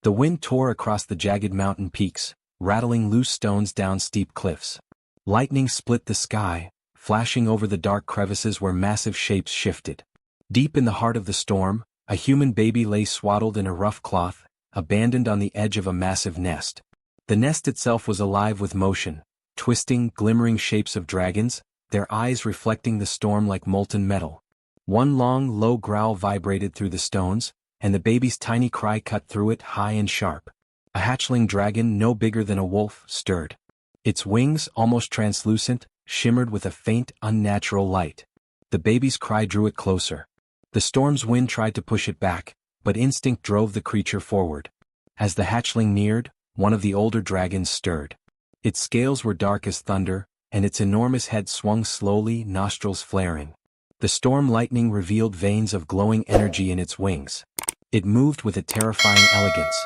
The wind tore across the jagged mountain peaks, rattling loose stones down steep cliffs. Lightning split the sky, flashing over the dark crevices where massive shapes shifted. Deep in the heart of the storm, a human baby lay swaddled in a rough cloth, abandoned on the edge of a massive nest. The nest itself was alive with motion, twisting, glimmering shapes of dragons, their eyes reflecting the storm like molten metal. One long, low growl vibrated through the stones, and the baby's tiny cry cut through it high and sharp. A hatchling dragon no bigger than a wolf stirred. Its wings, almost translucent, shimmered with a faint, unnatural light. The baby's cry drew it closer. The storm's wind tried to push it back, but instinct drove the creature forward. As the hatchling neared, one of the older dragons stirred. Its scales were dark as thunder, and its enormous head swung slowly, nostrils flaring. The storm lightning revealed veins of glowing energy in its wings. It moved with a terrifying elegance.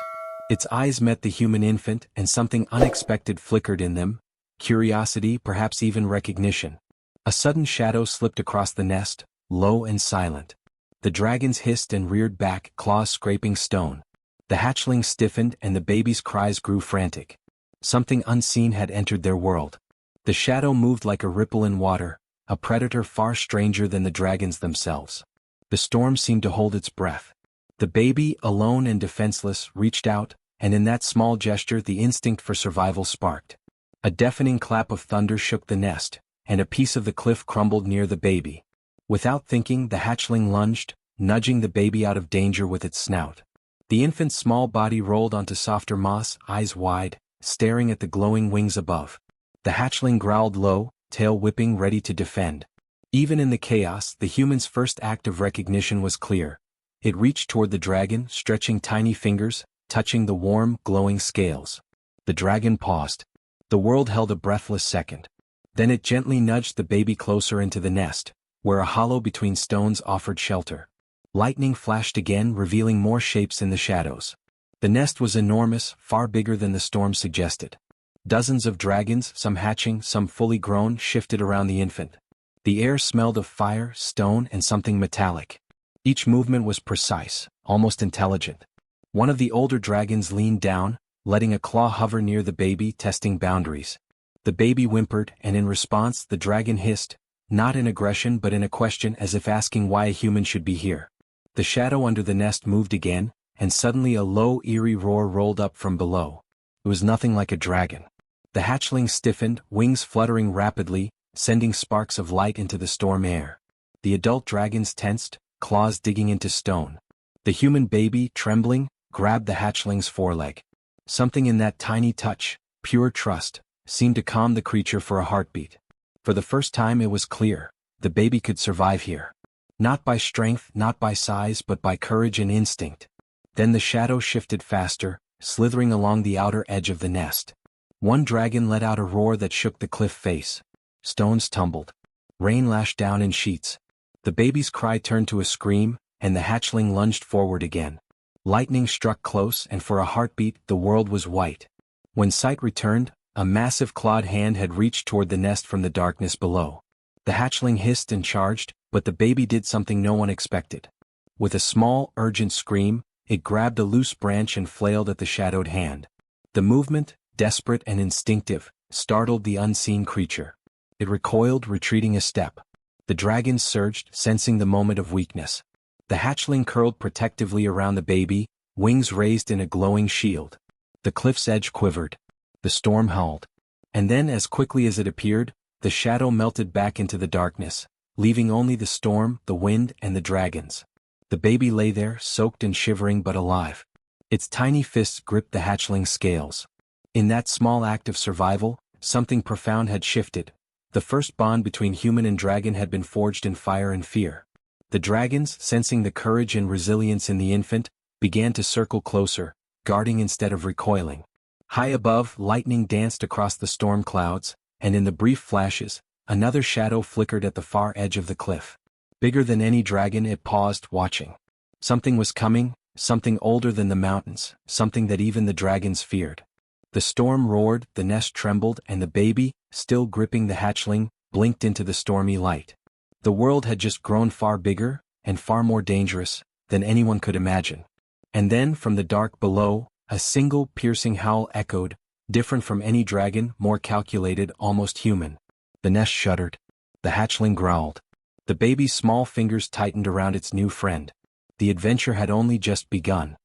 Its eyes met the human infant, and something unexpected flickered in them, curiosity, perhaps even recognition. A sudden shadow slipped across the nest, low and silent. The dragons hissed and reared back, claws scraping stone. The hatchling stiffened and the baby's cries grew frantic. Something unseen had entered their world. The shadow moved like a ripple in water, a predator far stranger than the dragons themselves. The storm seemed to hold its breath. The baby, alone and defenseless, reached out, and in that small gesture the instinct for survival sparked. A deafening clap of thunder shook the nest, and a piece of the cliff crumbled near the baby. Without thinking, the hatchling lunged, nudging the baby out of danger with its snout. The infant's small body rolled onto softer moss, eyes wide, staring at the glowing wings above. The hatchling growled low, tail whipping, ready to defend. Even in the chaos, the human's first act of recognition was clear. It reached toward the dragon, stretching tiny fingers, touching the warm, glowing scales. The dragon paused. The world held a breathless second. Then it gently nudged the baby closer into the nest, where a hollow between stones offered shelter. Lightning flashed again, revealing more shapes in the shadows. The nest was enormous, far bigger than the storm suggested. Dozens of dragons, some hatching, some fully grown, shifted around the infant. The air smelled of fire, stone, and something metallic. Each movement was precise, almost intelligent. One of the older dragons leaned down, letting a claw hover near the baby, testing boundaries. The baby whimpered, and in response the dragon hissed, not in aggression but in a question, as if asking why a human should be here. The shadow under the nest moved again, and suddenly a low, eerie roar rolled up from below. It was nothing like a dragon. The hatchling stiffened, wings fluttering rapidly, sending sparks of light into the storm air. The adult dragons tensed, claws digging into stone. The human baby, trembling, grabbed the hatchling's foreleg. Something in that tiny touch, pure trust, seemed to calm the creature for a heartbeat. For the first time it was clear, the baby could survive here. Not by strength, not by size, but by courage and instinct. Then the shadow shifted faster, slithering along the outer edge of the nest. One dragon let out a roar that shook the cliff face. Stones tumbled. Rain lashed down in sheets. The baby's cry turned to a scream, and the hatchling lunged forward again. Lightning struck close, and for a heartbeat the world was white. When sight returned, a massive clawed hand had reached toward the nest from the darkness below. The hatchling hissed and charged, but the baby did something no one expected. With a small, urgent scream, it grabbed a loose branch and flailed at the shadowed hand. The movement, desperate and instinctive, startled the unseen creature. It recoiled, retreating a step. The dragons surged, sensing the moment of weakness. The hatchling curled protectively around the baby, wings raised in a glowing shield. The cliff's edge quivered. The storm howled. And then, as quickly as it appeared, the shadow melted back into the darkness, leaving only the storm, the wind, and the dragons. The baby lay there, soaked and shivering but alive. Its tiny fists gripped the hatchling's scales. In that small act of survival, something profound had shifted. The first bond between human and dragon had been forged in fire and fear. The dragons, sensing the courage and resilience in the infant, began to circle closer, guarding instead of recoiling. High above, lightning danced across the storm clouds, and in the brief flashes, another shadow flickered at the far edge of the cliff. Bigger than any dragon, it paused, watching. Something was coming, something older than the mountains, something that even the dragons feared. The storm roared, the nest trembled, and the baby, still gripping the hatchling, blinked into the stormy light. The world had just grown far bigger, and far more dangerous, than anyone could imagine. And then, from the dark below, A single piercing howl echoed, different from any dragon, more calculated, almost human. The nest shuddered. The hatchling growled. The baby's small fingers tightened around its new friend. The adventure had only just begun.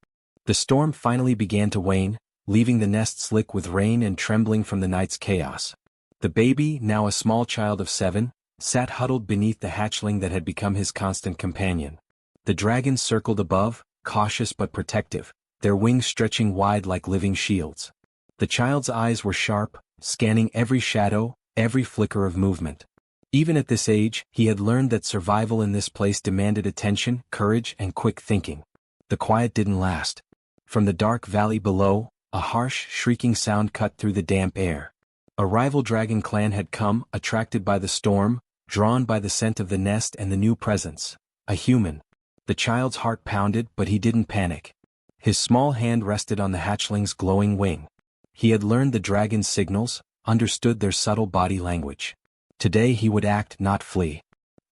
The storm finally began to wane, leaving the nest slick with rain and trembling from the night's chaos. The baby, now a small child of 7, sat huddled beneath the hatchling that had become his constant companion. The dragons circled above, cautious but protective, their wings stretching wide like living shields. The child's eyes were sharp, scanning every shadow, every flicker of movement. Even at this age, he had learned that survival in this place demanded attention, courage, and quick thinking. The quiet didn't last. From the dark valley below, a harsh, shrieking sound cut through the damp air. A rival dragon clan had come, attracted by the storm, drawn by the scent of the nest and the new presence. A human. The child's heart pounded, but he didn't panic. His small hand rested on the hatchling's glowing wing. He had learned the dragon's signals, understood their subtle body language. Today he would act, not flee.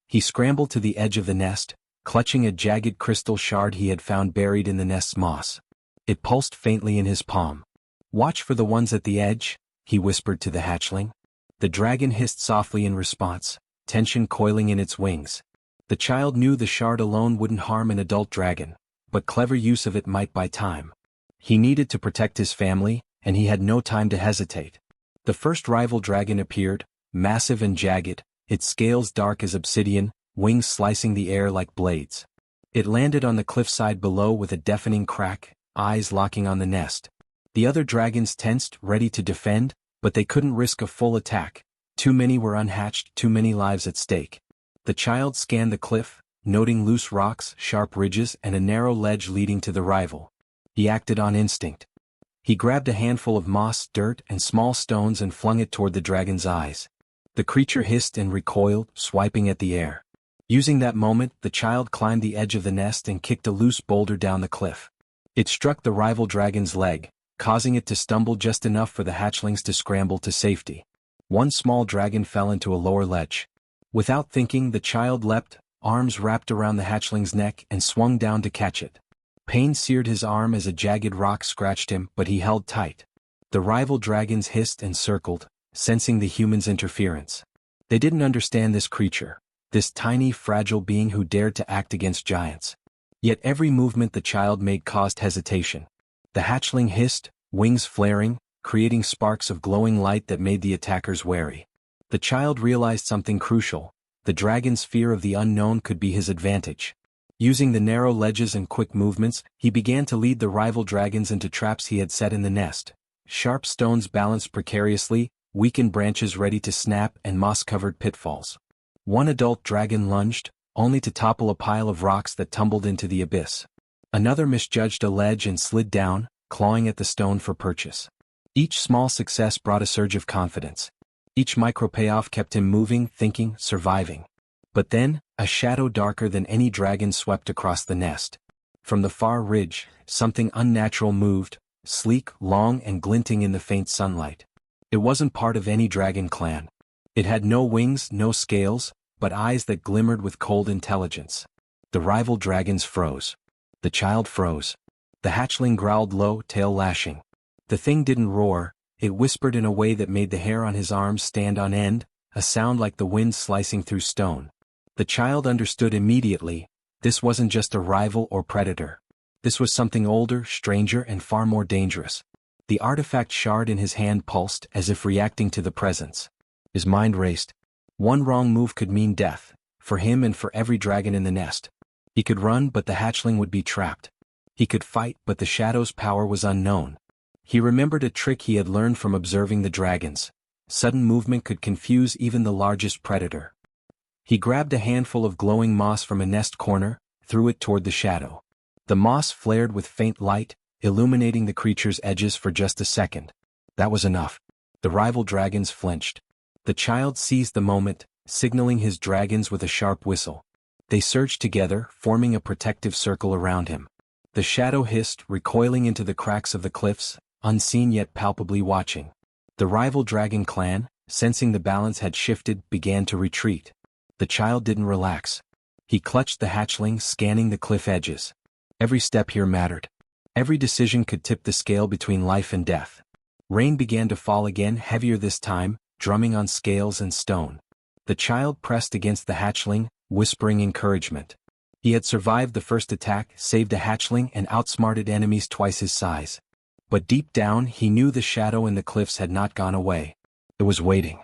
He scrambled to the edge of the nest, clutching a jagged crystal shard he had found buried in the nest's moss. It pulsed faintly in his palm. "Watch for the ones at the edge," he whispered to the hatchling. The dragon hissed softly in response, tension coiling in its wings. The child knew the shard alone wouldn't harm an adult dragon, but clever use of it might buy time. He needed to protect his family, and he had no time to hesitate. The first rival dragon appeared, massive and jagged, its scales dark as obsidian, wings slicing the air like blades. It landed on the cliffside below with a deafening crack, eyes locking on the nest. The other dragons tensed, ready to defend, but they couldn't risk a full attack. Too many were unhatched, too many lives at stake. The child scanned the cliff, noting loose rocks, sharp ridges, and a narrow ledge leading to the rival. He acted on instinct. He grabbed a handful of moss, dirt, and small stones and flung it toward the dragon's eyes. The creature hissed and recoiled, swiping at the air. Using that moment, the child climbed the edge of the nest and kicked a loose boulder down the cliff. It struck the rival dragon's leg, causing it to stumble just enough for the hatchlings to scramble to safety. One small dragon fell into a lower ledge. Without thinking, the child leapt, arms wrapped around the hatchling's neck, and swung down to catch it. Pain seared his arm as a jagged rock scratched him, but he held tight. The rival dragons hissed and circled, sensing the humans' interference. They didn't understand this creature, this tiny, fragile being who dared to act against giants. Yet every movement the child made caused hesitation. The hatchling hissed, wings flaring, creating sparks of glowing light that made the attackers wary. The child realized something crucial. The dragon's fear of the unknown could be his advantage. Using the narrow ledges and quick movements, he began to lead the rival dragons into traps he had set in the nest. Sharp stones balanced precariously, weakened branches ready to snap, and moss-covered pitfalls. One adult dragon lunged, only to topple a pile of rocks that tumbled into the abyss. Another misjudged a ledge and slid down, clawing at the stone for purchase. Each small success brought a surge of confidence. Each micro-payoff kept him moving, thinking, surviving. But then, a shadow darker than any dragon swept across the nest. From the far ridge, something unnatural moved, sleek, long, and glinting in the faint sunlight. It wasn't part of any dragon clan. It had no wings, no scales, but eyes that glimmered with cold intelligence. The rival dragons froze. The child froze. The hatchling growled low, tail lashing. The thing didn't roar, it whispered in a way that made the hair on his arms stand on end, a sound like the wind slicing through stone. The child understood immediately, this wasn't just a rival or predator. This was something older, stranger, and far more dangerous. The artifact shard in his hand pulsed as if reacting to the presence. His mind raced. One wrong move could mean death, for him and for every dragon in the nest. He could run, but the hatchling would be trapped. He could fight, but the shadow's power was unknown. He remembered a trick he had learned from observing the dragons. Sudden movement could confuse even the largest predator. He grabbed a handful of glowing moss from a nest corner, threw it toward the shadow. The moss flared with faint light, illuminating the creature's edges for just a second. That was enough. The rival dragons flinched. The child seized the moment, signaling his dragons with a sharp whistle. They surged together, forming a protective circle around him. The shadow hissed, recoiling into the cracks of the cliffs, unseen yet palpably watching. The rival dragon clan, sensing the balance had shifted, began to retreat. The child didn't relax. He clutched the hatchling, scanning the cliff edges. Every step here mattered. Every decision could tip the scale between life and death. Rain began to fall again, heavier this time, drumming on scales and stone. The child pressed against the hatchling, whispering encouragement. He had survived the first attack, saved a hatchling, and outsmarted enemies twice his size. But deep down he knew the shadow in the cliffs had not gone away. It was waiting,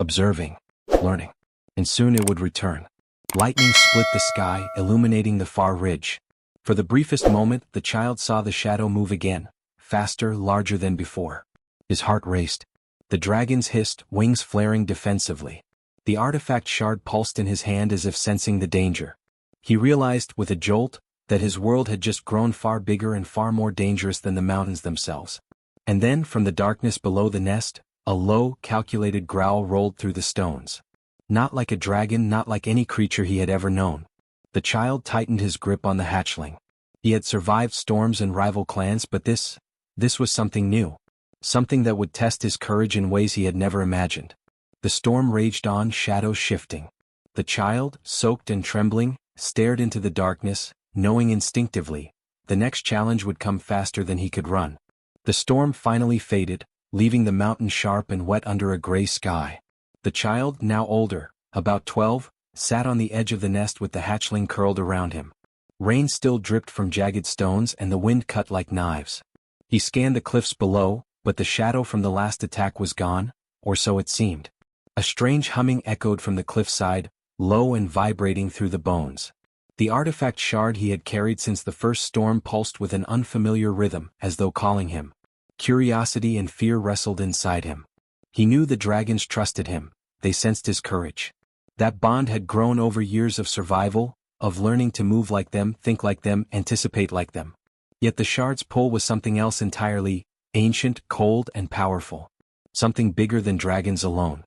observing, learning. And soon it would return. Lightning split the sky, illuminating the far ridge. For the briefest moment, the child saw the shadow move again, faster, larger than before. His heart raced. The dragons hissed, wings flaring defensively. The artifact shard pulsed in his hand as if sensing the danger. He realized, with a jolt, that his world had just grown far bigger and far more dangerous than the mountains themselves. And then, from the darkness below the nest, a low, calculated growl rolled through the stones. Not like a dragon, not like any creature he had ever known. The child tightened his grip on the hatchling. He had survived storms and rival clans, but this was something new. Something that would test his courage in ways he had never imagined. The storm raged on, shadows shifting. The child, soaked and trembling, stared into the darkness, knowing instinctively, the next challenge would come faster than he could run. The storm finally faded, leaving the mountain sharp and wet under a gray sky. The child, now older, about 12, sat on the edge of the nest with the hatchling curled around him. Rain still dripped from jagged stones and the wind cut like knives. He scanned the cliffs below, but the shadow from the last attack was gone, or so it seemed. A strange humming echoed from the cliffside, low and vibrating through the bones. The artifact shard he had carried since the first storm pulsed with an unfamiliar rhythm, as though calling him. Curiosity and fear wrestled inside him. He knew the dragons trusted him, they sensed his courage. That bond had grown over years of survival, of learning to move like them, think like them, anticipate like them. Yet the shard's pull was something else entirely, ancient, cold, and powerful. Something bigger than dragons alone.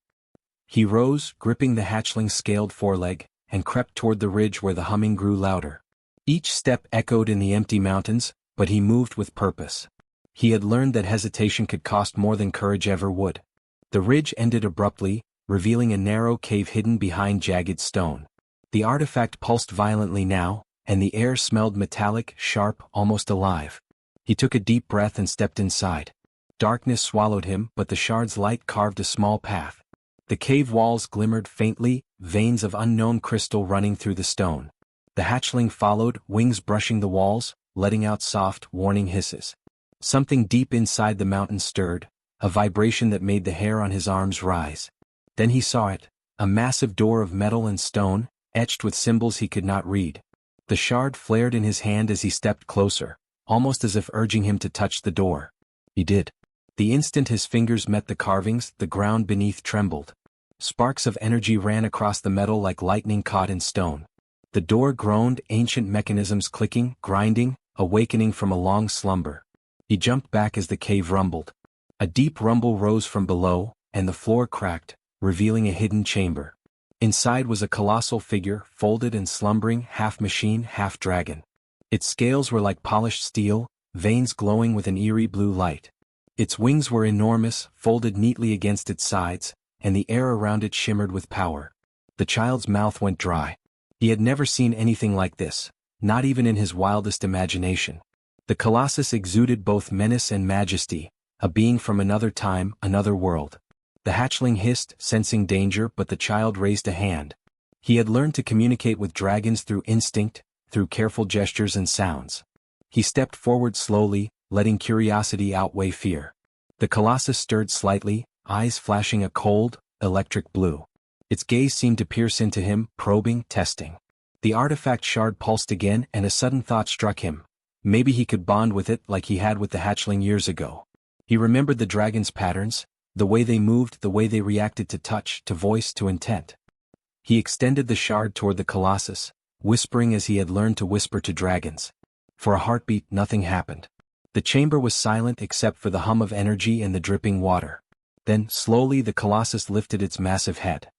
He rose, gripping the hatchling's scaled foreleg, and crept toward the ridge where the humming grew louder. Each step echoed in the empty mountains, but he moved with purpose. He had learned that hesitation could cost more than courage ever would. The ridge ended abruptly, revealing a narrow cave hidden behind jagged stone. The artifact pulsed violently now, and the air smelled metallic, sharp, almost alive. He took a deep breath and stepped inside. Darkness swallowed him, but the shard's light carved a small path. The cave walls glimmered faintly, veins of unknown crystal running through the stone. The hatchling followed, wings brushing the walls, letting out soft, warning hisses. Something deep inside the mountain stirred, a vibration that made the hair on his arms rise. Then he saw it, a massive door of metal and stone, etched with symbols he could not read. The shard flared in his hand as he stepped closer, almost as if urging him to touch the door. He did. The instant his fingers met the carvings, the ground beneath trembled. Sparks of energy ran across the metal like lightning caught in stone. The door groaned, ancient mechanisms clicking, grinding, awakening from a long slumber. He jumped back as the cave rumbled. A deep rumble rose from below, and the floor cracked, revealing a hidden chamber. Inside was a colossal figure, folded and slumbering, half machine, half dragon. Its scales were like polished steel, veins glowing with an eerie blue light. Its wings were enormous, folded neatly against its sides, and the air around it shimmered with power. The child's mouth went dry. He had never seen anything like this, not even in his wildest imagination. The Colossus exuded both menace and majesty, a being from another time, another world. The hatchling hissed, sensing danger, but the child raised a hand. He had learned to communicate with dragons through instinct, through careful gestures and sounds. He stepped forward slowly, letting curiosity outweigh fear. The Colossus stirred slightly, eyes flashing a cold, electric blue. Its gaze seemed to pierce into him, probing, testing. The artifact shard pulsed again, and a sudden thought struck him. Maybe he could bond with it like he had with the hatchling years ago. He remembered the dragon's patterns, the way they moved, the way they reacted to touch, to voice, to intent. He extended the shard toward the Colossus, whispering as he had learned to whisper to dragons. For a heartbeat, nothing happened. The chamber was silent except for the hum of energy and the dripping water. Then, slowly, the Colossus lifted its massive head.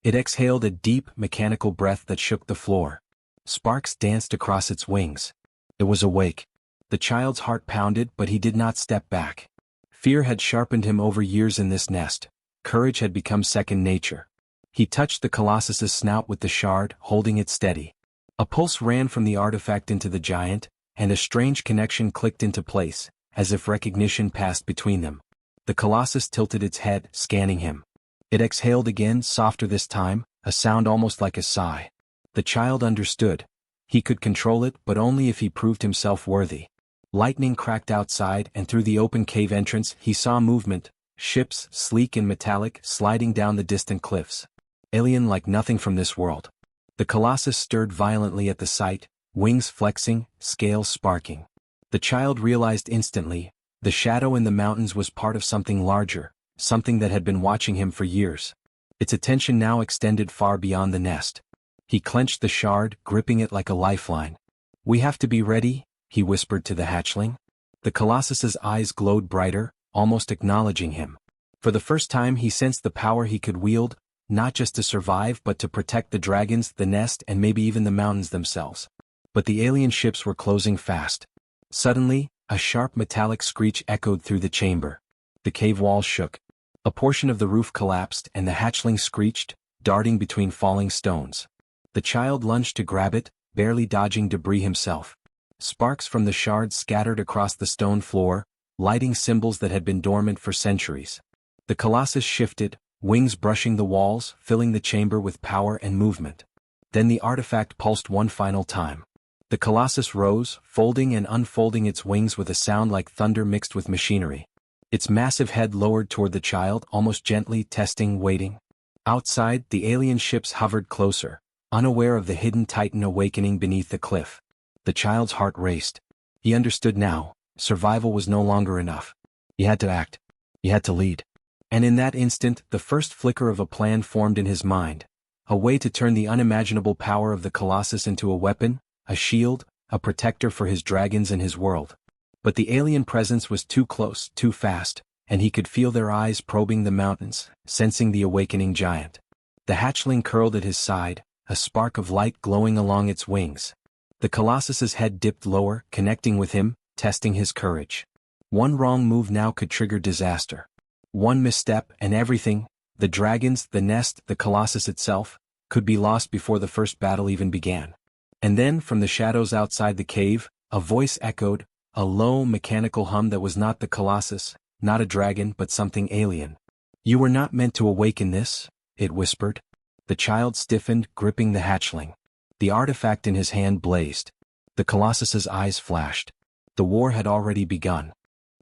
It exhaled a deep, mechanical breath that shook the floor. Sparks danced across its wings. It was awake. The child's heart pounded, but he did not step back. Fear had sharpened him over years in this nest. Courage had become second nature. He touched the Colossus's snout with the shard, holding it steady. A pulse ran from the artifact into the giant, and a strange connection clicked into place, as if recognition passed between them. The Colossus tilted its head, scanning him. It exhaled again, softer this time, a sound almost like a sigh. The child understood. He could control it, but only if he proved himself worthy. Lightning cracked outside, and through the open cave entrance he saw movement, ships, sleek and metallic, sliding down the distant cliffs. Alien like nothing from this world. The Colossus stirred violently at the sight, wings flexing, scales sparking. The child realized instantly, the shadow in the mountains was part of something larger, something that had been watching him for years. Its attention now extended far beyond the nest. He clenched the shard, gripping it like a lifeline. "We have to be ready," he whispered to the hatchling. The Colossus's eyes glowed brighter, almost acknowledging him. For the first time he sensed the power he could wield, not just to survive but to protect the dragons, the nest, and maybe even the mountains themselves. But the alien ships were closing fast. Suddenly, a sharp metallic screech echoed through the chamber. The cave walls shook. A portion of the roof collapsed and the hatchling screeched, darting between falling stones. The child lunged to grab it, barely dodging debris himself. Sparks from the shards scattered across the stone floor, lighting symbols that had been dormant for centuries. The Colossus shifted, wings brushing the walls, filling the chamber with power and movement. Then the artifact pulsed one final time. The Colossus rose, folding and unfolding its wings with a sound like thunder mixed with machinery. Its massive head lowered toward the child, almost gently, testing, waiting. Outside, the alien ships hovered closer, unaware of the hidden titan awakening beneath the cliff. The child's heart raced. He understood now, survival was no longer enough. He had to act. He had to lead. And in that instant, the first flicker of a plan formed in his mind. A way to turn the unimaginable power of the Colossus into a weapon, a shield, a protector for his dragons and his world. But the alien presence was too close, too fast, and he could feel their eyes probing the mountains, sensing the awakening giant. The hatchling curled at his side, a spark of light glowing along its wings. The Colossus's head dipped lower, connecting with him, testing his courage. One wrong move now could trigger disaster. One misstep and everything, the dragons, the nest, the Colossus itself, could be lost before the first battle even began. And then, from the shadows outside the cave, a voice echoed, a low, mechanical hum that was not the Colossus, not a dragon but something alien. "You were not meant to awaken this," it whispered. The child stiffened, gripping the hatchling. The artifact in his hand blazed. The Colossus's eyes flashed. The war had already begun.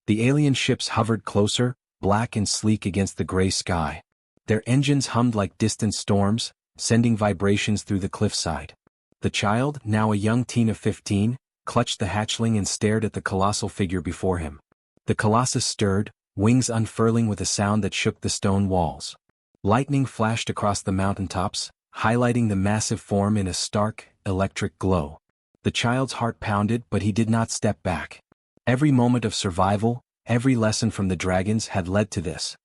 The alien ships hovered closer, black and sleek against the gray sky. Their engines hummed like distant storms, sending vibrations through the cliffside. The child, now a young teen of 15, clutched the hatchling and stared at the colossal figure before him. The Colossus stirred, wings unfurling with a sound that shook the stone walls. Lightning flashed across the mountaintops, highlighting the massive form in a stark, electric glow. The child's heart pounded, but he did not step back. Every moment of survival, every lesson from the dragons had led to this.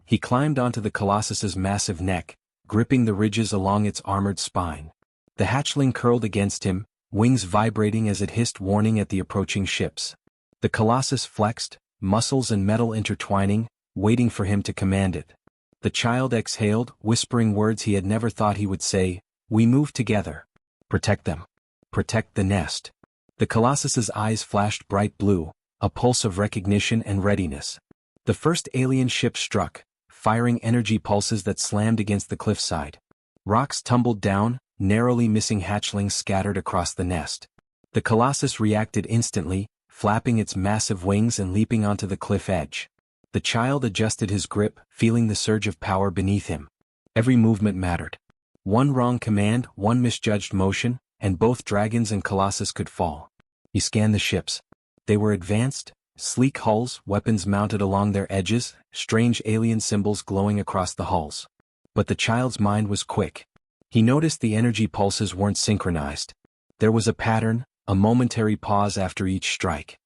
He climbed onto the Colossus's massive neck, gripping the ridges along its armored spine. The hatchling curled against him, wings vibrating as it hissed warning at the approaching ships. The Colossus flexed, muscles and metal intertwining, waiting for him to command it. The child exhaled, whispering words he had never thought he would say, "We move together. Protect them. Protect the nest." The Colossus's eyes flashed bright blue, a pulse of recognition and readiness. The first alien ship struck, firing energy pulses that slammed against the cliffside. Rocks tumbled down, narrowly missing hatchlings scattered across the nest. The Colossus reacted instantly, flapping its massive wings and leaping onto the cliff edge. The child adjusted his grip, feeling the surge of power beneath him. Every movement mattered. One wrong command, one misjudged motion, and both dragons and Colossus could fall. He scanned the ships. They were advanced, sleek hulls, weapons mounted along their edges, strange alien symbols glowing across the hulls. But the child's mind was quick. He noticed the energy pulses weren't synchronized. There was a pattern, a momentary pause after each strike.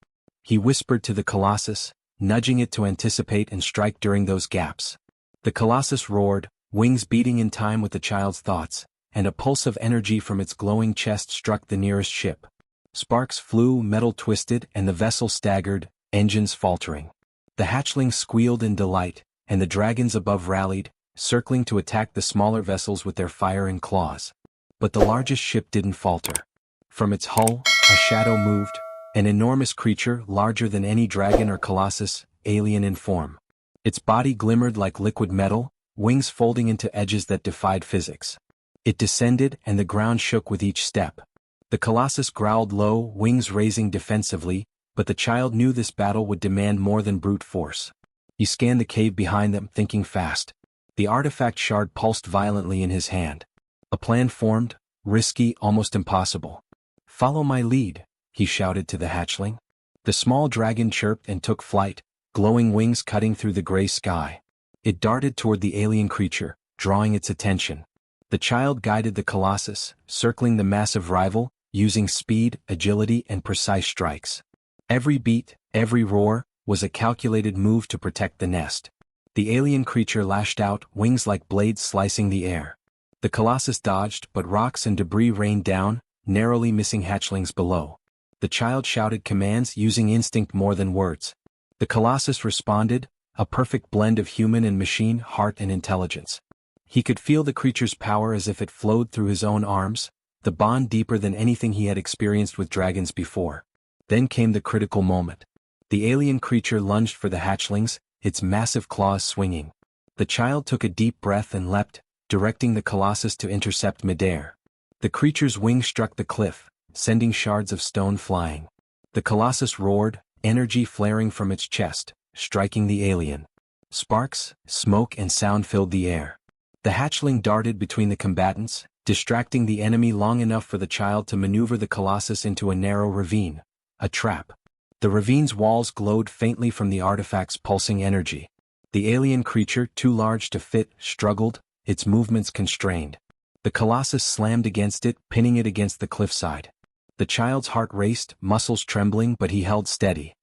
He whispered to the Colossus, nudging it to anticipate and strike during those gaps. The Colossus roared, wings beating in time with the child's thoughts, and a pulse of energy from its glowing chest struck the nearest ship. Sparks flew, metal twisted, and the vessel staggered, engines faltering. The hatchlings squealed in delight, and the dragons above rallied, circling to attack the smaller vessels with their fire and claws. But the largest ship didn't falter. From its hull, a shadow moved, An enormous creature, larger than any dragon or colossus, alien in form. Its body glimmered like liquid metal, wings folding into edges that defied physics. It descended, and the ground shook with each step. The colossus growled low, wings raising defensively, but the child knew this battle would demand more than brute force. He scanned the cave behind them, thinking fast. The artifact shard pulsed violently in his hand. A plan formed, risky, almost impossible. "Follow my lead," he shouted to the hatchling. The small dragon chirped and took flight, glowing wings cutting through the gray sky. It darted toward the alien creature, drawing its attention. The child guided the colossus, circling the massive rival, using speed, agility, and precise strikes. Every beat, every roar, was a calculated move to protect the nest. The alien creature lashed out, wings like blades slicing the air. The colossus dodged, but rocks and debris rained down, narrowly missing hatchlings below. The child shouted commands, using instinct more than words. The colossus responded, a perfect blend of human and machine, heart and intelligence. He could feel the creature's power as if it flowed through his own arms, the bond deeper than anything he had experienced with dragons before. Then came the critical moment. The alien creature lunged for the hatchlings, its massive claws swinging. The child took a deep breath and leapt, directing the colossus to intercept midair. The creature's wings struck the cliff, sending shards of stone flying. The colossus roared, energy flaring from its chest, striking the alien. Sparks, smoke and sound filled the air. The hatchling darted between the combatants, distracting the enemy long enough for the child to maneuver the colossus into a narrow ravine, a trap. The ravine's walls glowed faintly from the artifact's pulsing energy. The alien creature, too large to fit, struggled, its movements constrained. The colossus slammed against it, pinning it against the cliffside. The child's heart raced, muscles trembling, but he held steady.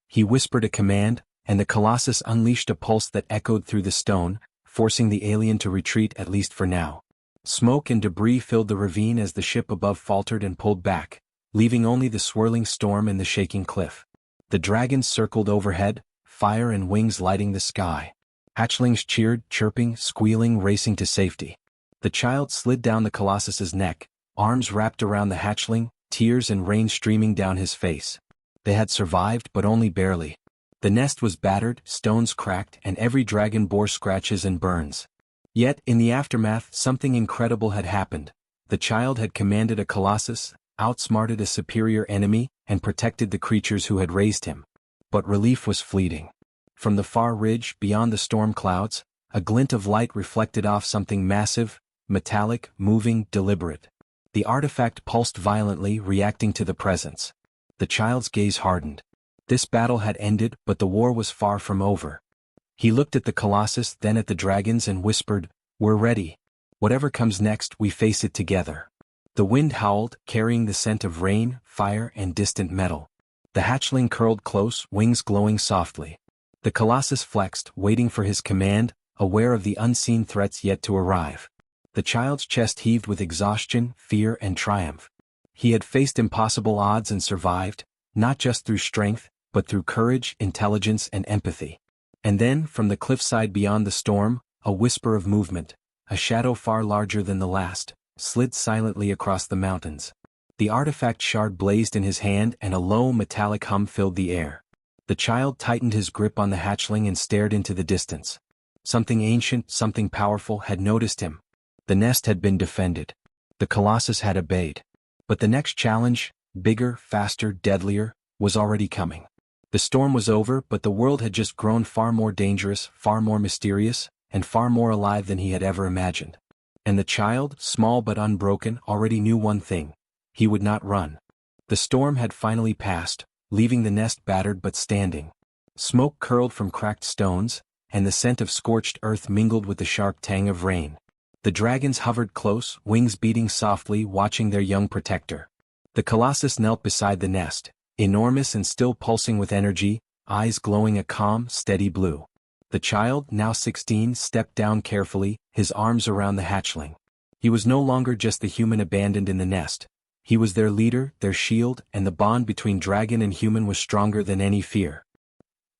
He whispered a command, and the colossus unleashed a pulse that echoed through the stone, forcing the alien to retreat at least for now. Smoke and debris filled the ravine as the ship above faltered and pulled back, leaving only the swirling storm and the shaking cliff. The dragons circled overhead, fire and wings lighting the sky. Hatchlings cheered, chirping, squealing, racing to safety. The child slid down the colossus's neck, arms wrapped around the hatchling, tears and rain streaming down his face. They had survived, but only barely. The nest was battered, stones cracked, and every dragon bore scratches and burns. Yet, in the aftermath, something incredible had happened. The child had commanded a colossus, outsmarted a superior enemy, and protected the creatures who had raised him. But relief was fleeting. From the far ridge, beyond the storm clouds, a glint of light reflected off something massive, metallic, moving, deliberate. The artifact pulsed violently, reacting to the presence. The child's gaze hardened. This battle had ended, but the war was far from over. He looked at the colossus, then at the dragons and whispered, "We're ready. Whatever comes next, we face it together." The wind howled, carrying the scent of rain, fire, and distant metal. The hatchling curled close, wings glowing softly. The colossus flexed, waiting for his command, aware of the unseen threats yet to arrive. The child's chest heaved with exhaustion, fear, and triumph. He had faced impossible odds and survived, not just through strength, but through courage, intelligence, and empathy. And then, from the cliffside beyond the storm, a whisper of movement, a shadow far larger than the last, slid silently across the mountains. The artifact shard blazed in his hand and a low metallic hum filled the air. The child tightened his grip on the hatchling and stared into the distance. Something ancient, something powerful had noticed him. The nest had been defended. The colossus had obeyed. But the next challenge, bigger, faster, deadlier, was already coming. The storm was over, but the world had just grown far more dangerous, far more mysterious, and far more alive than he had ever imagined. And the child, small but unbroken, already knew one thing. He would not run. The storm had finally passed, leaving the nest battered but standing. Smoke curled from cracked stones, and the scent of scorched earth mingled with the sharp tang of rain. The dragons hovered close, wings beating softly, watching their young protector. The colossus knelt beside the nest, enormous and still pulsing with energy, eyes glowing a calm, steady blue. The child, now 16, stepped down carefully, his arms around the hatchling. He was no longer just the human abandoned in the nest. He was their leader, their shield, and the bond between dragon and human was stronger than any fear.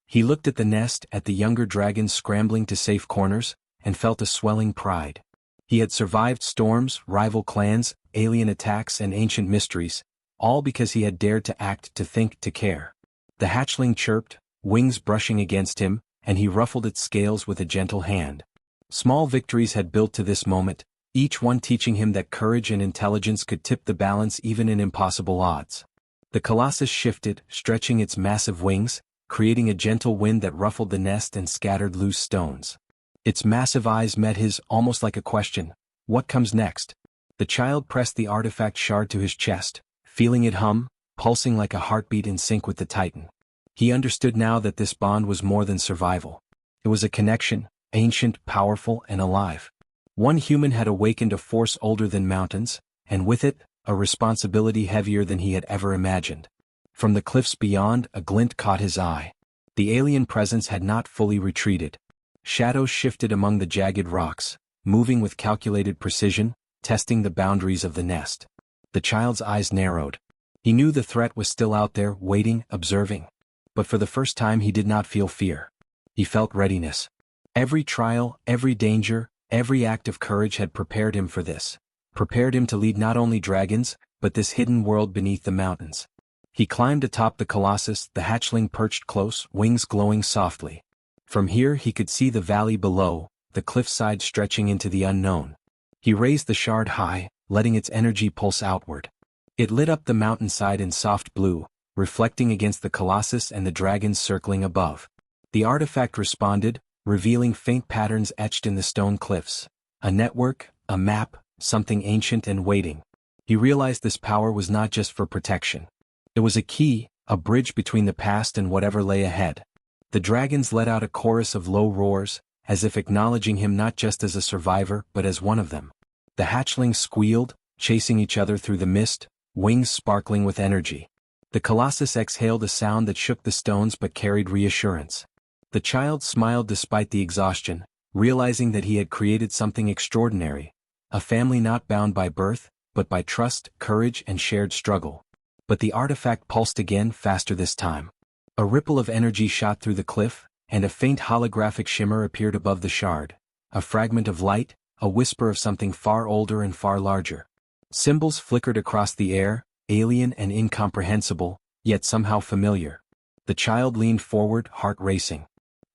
He looked at the nest, at the younger dragons scrambling to safe corners, and felt a swelling pride. He had survived storms, rival clans, alien attacks, and ancient mysteries, all because he had dared to act, to think, to care. The hatchling chirped, wings brushing against him, and he ruffled its scales with a gentle hand. Small victories had built to this moment, each one teaching him that courage and intelligence could tip the balance even in impossible odds. The Colossus shifted, stretching its massive wings, creating a gentle wind that ruffled the nest and scattered loose stones. Its massive eyes met his, almost like a question. What comes next? The child pressed the artifact shard to his chest, feeling it hum, pulsing like a heartbeat in sync with the Titan. He understood now that this bond was more than survival. It was a connection, ancient, powerful, and alive. One human had awakened a force older than mountains, and with it, a responsibility heavier than he had ever imagined. From the cliffs beyond, a glint caught his eye. The alien presence had not fully retreated. Shadows shifted among the jagged rocks, moving with calculated precision, testing the boundaries of the nest. The child's eyes narrowed. He knew the threat was still out there, waiting, observing. But for the first time he did not feel fear. He felt readiness. Every trial, every danger, every act of courage had prepared him for this. Prepared him to lead not only dragons, but this hidden world beneath the mountains. He climbed atop the Colossus, the hatchling perched close, wings glowing softly. From here he could see the valley below, the cliffside stretching into the unknown. He raised the shard high, letting its energy pulse outward. It lit up the mountainside in soft blue, reflecting against the Colossus and the dragons circling above. The artifact responded, revealing faint patterns etched in the stone cliffs. A network, a map, something ancient and waiting. He realized this power was not just for protection. It was a key, a bridge between the past and whatever lay ahead. The dragons let out a chorus of low roars, as if acknowledging him not just as a survivor but as one of them. The hatchlings squealed, chasing each other through the mist, wings sparkling with energy. The Colossus exhaled a sound that shook the stones but carried reassurance. The child smiled despite the exhaustion, realizing that he had created something extraordinary, a family not bound by birth, but by trust, courage, and shared struggle. But the artifact pulsed again, faster this time. A ripple of energy shot through the cliff, and a faint holographic shimmer appeared above the shard. A fragment of light, a whisper of something far older and far larger. Symbols flickered across the air, alien and incomprehensible, yet somehow familiar. The child leaned forward, heart racing.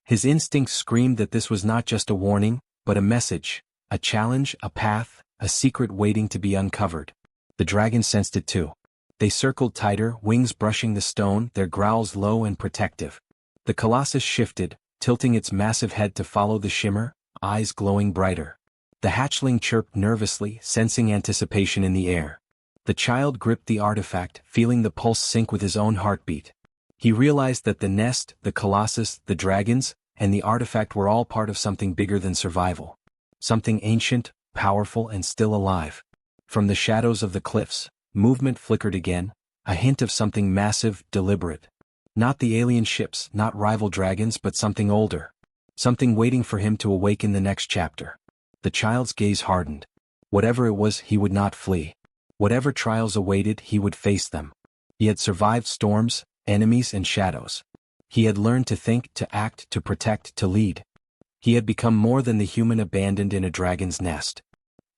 His instincts screamed that this was not just a warning, but a message, a challenge, a path, a secret waiting to be uncovered. The dragons sensed it too. They circled tighter, wings brushing the stone, their growls low and protective. The Colossus shifted, tilting its massive head to follow the shimmer, eyes glowing brighter. The hatchling chirped nervously, sensing anticipation in the air. The child gripped the artifact, feeling the pulse sync with his own heartbeat. He realized that the nest, the Colossus, the dragons, and the artifact were all part of something bigger than survival. Something ancient, powerful, and still alive. From the shadows of the cliffs, movement flickered again, a hint of something massive, deliberate. Not the alien ships, not rival dragons, but something older. Something waiting for him to awaken the next chapter. The child's gaze hardened. Whatever it was, he would not flee. Whatever trials awaited, he would face them. He had survived storms, enemies, and shadows. He had learned to think, to act, to protect, to lead. He had become more than the human abandoned in a dragon's nest.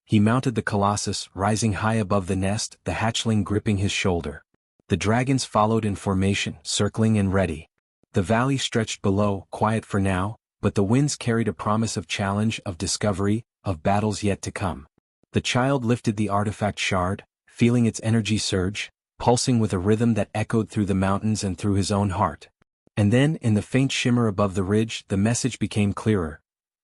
He mounted the Colossus, rising high above the nest, the hatchling gripping his shoulder. The dragons followed in formation, circling and ready. The valley stretched below, quiet for now, but the winds carried a promise of challenge, of discovery, of battles yet to come. The child lifted the artifact shard, feeling its energy surge, pulsing with a rhythm that echoed through the mountains and through his own heart. And then, in the faint shimmer above the ridge, the message became clearer.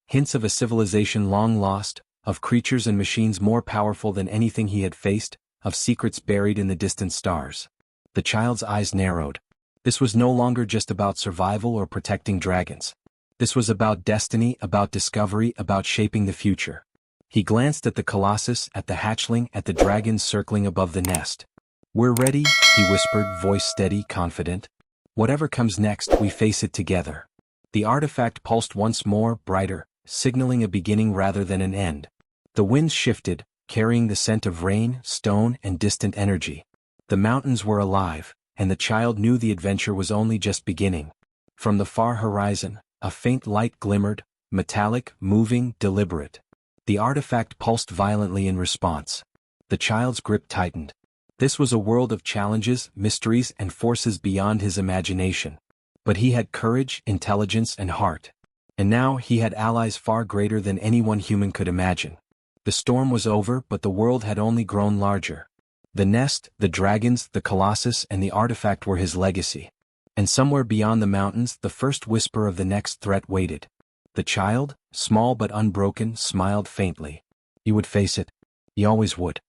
Hints of a civilization long lost, of creatures and machines more powerful than anything he had faced, of secrets buried in the distant stars. The child's eyes narrowed. This was no longer just about survival or protecting dragons. This was about destiny, about discovery, about shaping the future. He glanced at the Colossus, at the hatchling, at the dragons circling above the nest. "We're ready," he whispered, voice steady, confident. "Whatever comes next, we face it together." The artifact pulsed once more, brighter, signaling a beginning rather than an end. The winds shifted, carrying the scent of rain, stone, and distant energy. The mountains were alive, and the child knew the adventure was only just beginning. From the far horizon, a faint light glimmered, metallic, moving, deliberate. The artifact pulsed violently in response. The child's grip tightened. This was a world of challenges, mysteries, and forces beyond his imagination. But he had courage, intelligence, and heart. And now he had allies far greater than any one human could imagine. The storm was over, but the world had only grown larger. The nest, the dragons, the Colossus, and the artifact were his legacy. And somewhere beyond the mountains, the first whisper of the next threat waited. The child, small but unbroken, smiled faintly. He would face it. He always would.